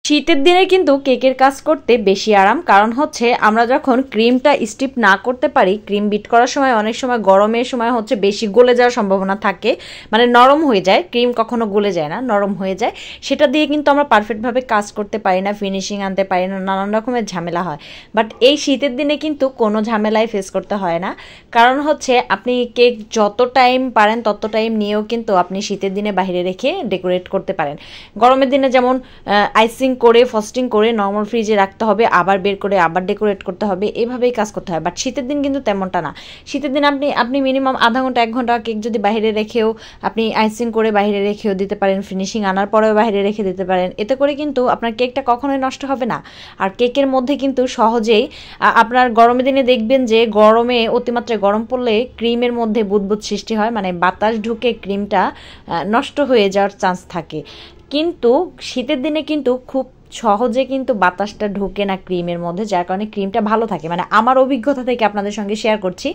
শীতের দিনে কিন্তু কেকের কাজ করতে বেশি আরাম, কারণ হচ্ছে আমরা যখন ক্রিমটা স্টিপ না করতে পারি, ক্রিম বিট করার সময় অনেক সময় গরমের সময় হচ্ছে বেশি গলে যাওয়ার সম্ভাবনা থাকে, মানে নরম হয়ে যায়, ক্রিম কখনো গলে যায় না, নরম হয়ে যায়, সেটা দিয়ে কিন্তু আমরা পারফেক্টভাবে কাজ করতে পারি না, ফিনিশিং আনতে পারি না, নানান রকমের ঝামেলা হয়। বাট এই শীতের দিনে কিন্তু কোনো ঝামেলাই ফেস করতে হয় না, কারণ হচ্ছে আপনি কেক যত টাইম পারেন তত টাইম নিয়েও কিন্তু আপনি শীতের দিনে বাইরে রেখে ডেকোরেট করতে পারেন। গরমের দিনে যেমন আইসিং করে ফ্রস্টিং করে নর্মাল ফ্রিজে রাখতে হবে, আবার বের করে আবার ডেকোরেট করতে হবে, এভাবেই কাজ করতে হয়। বাট শীতের দিন কিন্তু তেমনটা না। শীতের দিন আপনি মিনিমাম আধা ঘন্টা 1 ঘন্টা কেক যদি বাইরে রেখেও আপনি আইসিং করে বাইরে রেখেও দিতে পারেন, ফিনিশিং আনার পরেও বাইরে রেখে দিতে পারেন, এতে করে কিন্তু আপনার কেকটা কখনোই নষ্ট হবে না। আর কেকের মধ্যে কিন্তু সহজেই আপনার গরমের দিনে দেখবেন যে গরমে অতিমাত্রায় গরম পড়লে ক্রিমের মধ্যে বুদবুদ সৃষ্টি হয়, মানে বাতাস ঢুকে ক্রিমটা নষ্ট হয়ে যাওয়ার চান্স থাকে। কিন্তু শীতের দিনে কিন্তু খুব সহজে কিন্তু বাতাসটা ঢোকে না ক্রিমের মধ্যে, যার কারণে ক্রিমটা ভালো থাকে। মানে আমার অভিজ্ঞতা থেকে আপনাদের সঙ্গে শেয়ার করছি।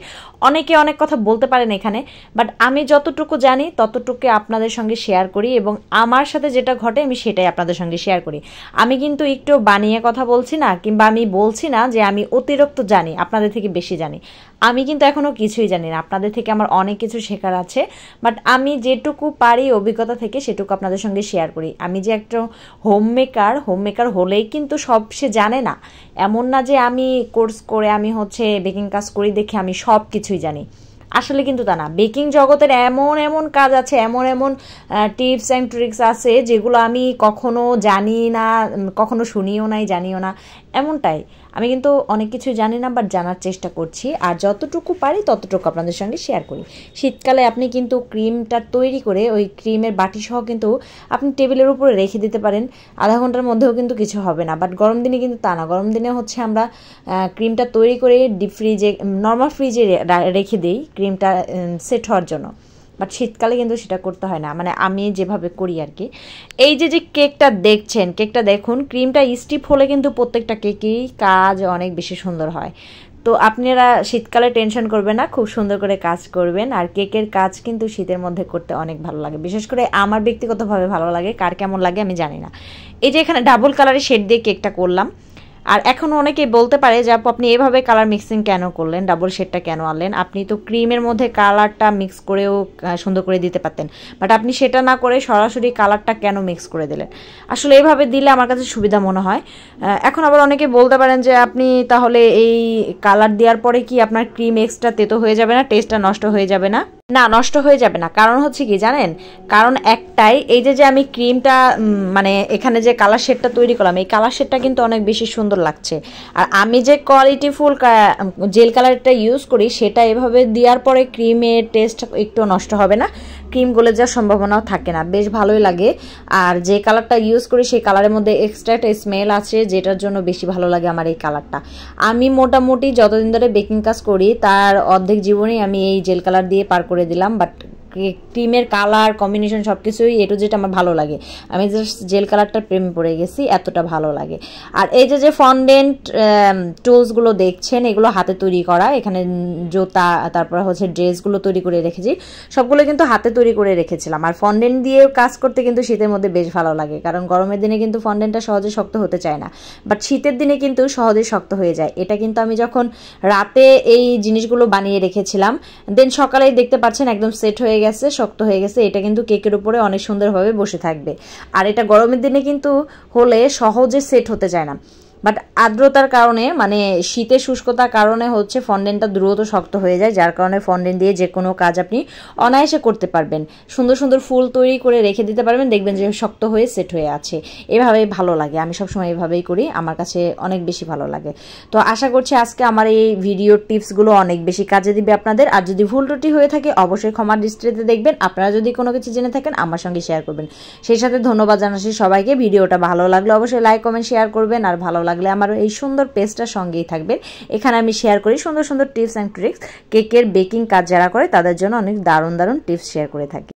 অনেকে অনেক কথা বলতে পারেন এখানে, বাট আমি যতটুকু জানি ততটুকু আপনাদের সঙ্গে শেয়ার করি, এবং আমার সাথে যেটা ঘটে আমি সেটাই আপনাদের সঙ্গে শেয়ার করি। আমি কিন্তু একটু বানিয়ে কথা বলছি না, কিংবা আমি বলছি না যে আমি অতিরিক্ত জানি, আপনাদের থেকে বেশি জানি। আমি কিন্তু এখনও কিছুই জানি না, আপনাদের থেকে আমার অনেক কিছু শেখার আছে। বাট আমি যেটুকু পারি অভিজ্ঞতা থেকে সেটুকু আপনাদের সঙ্গে শেয়ার করি। আমি যে একটা হোম মেকার হলেই কিন্তু সব সে জানে না, এমন না যে আমি কোর্স করে আমি হচ্ছে বেকিং কাজ করি দেখে আমি সব কিছুই জানি, আসলে কিন্তু তা না। বেকিং জগতের এমন এমন কাজ আছে, এমন এমন টিপস অ্যান্ড ট্রিক্স আছে যেগুলো আমি কখনো জানি না, কখনো শুনিও নাই, জানিও না, এমনটাই। আমি কিন্তু অনেক কিছু জানি না, বাট জানার চেষ্টা করছি, আর যতটুকু পারি ততটুকু আপনাদের সঙ্গে শেয়ার করি। শীতকালে আপনি কিন্তু ক্রিমটা তৈরি করে ওই ক্রিমের বাটি সহ কিন্তু আপনি টেবিলের উপরে রেখে দিতে পারেন, আধা ঘন্টার মধ্যেও কিন্তু কিছু হবে না। বাট গরম দিনে কিন্তু তা না, গরম দিনে হচ্ছে আমরা ক্রিমটা তৈরি করে ডিপ ফ্রিজে, নর্মাল ফ্রিজে রেখে দিই ক্রিমটা সেট হওয়ার জন্য। বাট শীতকালে কিন্তু সেটা করতে হয় না, মানে আমি যেভাবে করি আর কি। এই যে কেকটা দেখছেন, কেকটা দেখুন, ক্রিমটা স্টিপ হলে কিন্তু প্রত্যেকটা কেকেই কাজ অনেক বেশি সুন্দর হয়। তো আপনারা শীতকালে টেনশন করবেন না, খুব সুন্দর করে কাজ করবেন। আর কেকের কাজ কিন্তু শীতের মধ্যে করতে অনেক ভালো লাগে, বিশেষ করে আমার ব্যক্তিগতভাবে ভালো লাগে, কার কেমন লাগে আমি জানি না। এই যে এখানে ডাবল কালারের শেড দিয়ে কেকটা করলাম। আর এখন অনেকেই বলতে পারে যে আপনি এভাবে কালার মিক্সিং কেন করলেন, ডাবল শেডটা কেন আনলেন, আপনি তো ক্রিমের মধ্যে কালারটা মিক্স করেও সুন্দর করে দিতে পারতেন, বাট আপনি সেটা না করে সরাসরি কালারটা কেন মিক্স করে দিলেন। আসলে এইভাবে দিলে আমার কাছে সুবিধা মনে হয়। এখন আবার অনেকে বলতে পারেন যে আপনি তাহলে এই কালার দেওয়ার পরে কি আপনার ক্রিম এক্সট্রা তেতো হয়ে যাবে না, টেস্টটা নষ্ট হয়ে যাবে না? না, নষ্ট হয়ে যাবে না। কারণ হচ্ছে কি জানেন, কারণ একটাই, এই যে আমি ক্রিমটা মানে এখানে যে কালার শেডটা তৈরি করলাম, এই কালার শেডটা কিন্তু অনেক বেশি সুন্দর লাগছে। আর আমি যে কোয়ালিটিফুল জেল কালারটা ইউজ করি, সেটা এভাবে দেওয়ার পরে ক্রিমের টেস্ট একটু নষ্ট হবে না, ক্রিম গলে যাওয়ার সম্ভাবনাও থাকে না, বেশ ভালোই লাগে। আর যে কালারটা ইউজ করি সেই কালারের মধ্যে এক্সট্রা একটা স্মেল আছে, যেটার জন্য বেশি ভালো লাগে আমার এই কালারটা। আমি মোটামুটি যতদিন ধরে বেকিং কাজ করি তার অর্ধেক জীবনেই আমি এই জেল কালার দিয়ে পার করে দিলাম। বাট ক্রিমের কালার কম্বিনেশন সব কিছুই এটু যেটা আমার ভালো লাগে, আমি জাস্ট জেল কালারটার প্রেমে পড়ে গেছি, এতটা ভালো লাগে। আর এই যে ফন্ডেন্ট টুলসগুলো দেখছেন, এগুলো হাতে তৈরি করা। এখানে জুতা, তারপর হচ্ছে ড্রেসগুলো তৈরি করে রেখেছি, সবগুলো কিন্তু হাতে তৈরি করে রেখেছিলাম। আর ফন্ডেন্ট দিয়ে কাজ করতে কিন্তু শীতের মধ্যে বেশ ভালো লাগে, কারণ গরমের দিনে কিন্তু ফন্ডেন্টটা সহজে শক্ত হতে চায় না, বাট শীতের দিনে কিন্তু সহজে শক্ত হয়ে যায়। এটা কিন্তু আমি যখন রাতে এই জিনিসগুলো বানিয়ে রেখেছিলাম, দেন সকালেই দেখতে পাচ্ছেন একদম সেট হয়ে গেছে, শক্ত হয়ে গেছে। এটা কিন্তু কেকের উপরে অনেক সুন্দরভাবে বসে থাকবে। আর এটা গরমের দিনে কিন্তু হলে সহজে সেট হতে চায় না, বাট আর্দ্রতার কারণে, মানে শীতের শুষ্কতার কারণে হচ্ছে ফন্ডেন্টটা দ্রুত শক্ত হয়ে যায়, যার কারণে ফন্ডেন্ট দিয়ে যে কোনো কাজ আপনি অনায়াসে করতে পারবেন। সুন্দর সুন্দর ফুল তৈরি করে রেখে দিতে পারবেন, দেখবেন যে শক্ত হয়ে সেট হয়ে আছে। এভাবেই ভালো লাগে, আমি সবসময় এভাবেই করি, আমার কাছে অনেক বেশি ভালো লাগে। তো আশা করছি আজকে আমার এই ভিডিও টিপসগুলো অনেক বেশি কাজে দিবে আপনাদের। আর যদি ভুল ত্রুটি হয়ে থাকে অবশ্যই ক্ষমার দৃষ্টিতে দেখবেন। আপনারা যদি কোনো কিছু জেনে থাকেন আমার সঙ্গে শেয়ার করবেন। সেই সাথে ধন্যবাদ জানাচ্ছি সবাইকে। ভিডিওটা ভালো লাগলে অবশ্যই লাইক কমেন্ট শেয়ার করবেন, আর ভালো লাগলে আমার এই সুন্দর পেজটার সঙ্গেই থাকবেন। এখানে আমি শেয়ার করি সুন্দর সুন্দর টিপস অ্যান্ড ট্রিক্স, কেকের বেকিং কাজ যারা করে তাদের জন্য অনেক দারুণ দারুণ টিপস শেয়ার করে থাকি।